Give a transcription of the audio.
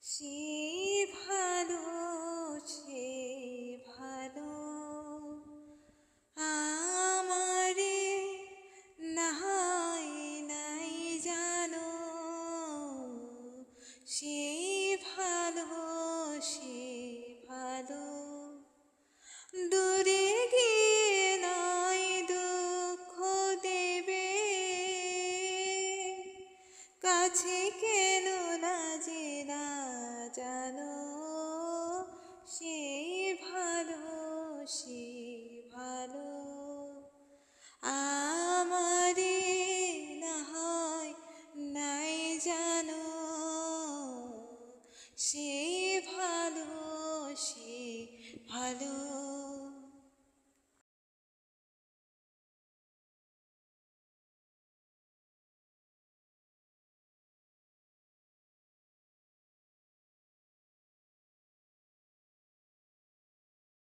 সে ভালো, সে ভালো আমারে নাই নাই জানো। সে ভালো, সে ভালো দূরে গিয়ে নাই দুঃখ দেবে, কাছে কেন লাজে না জানো। সে ভালো, সে ভালো আমারে নাই নাই জানো। সে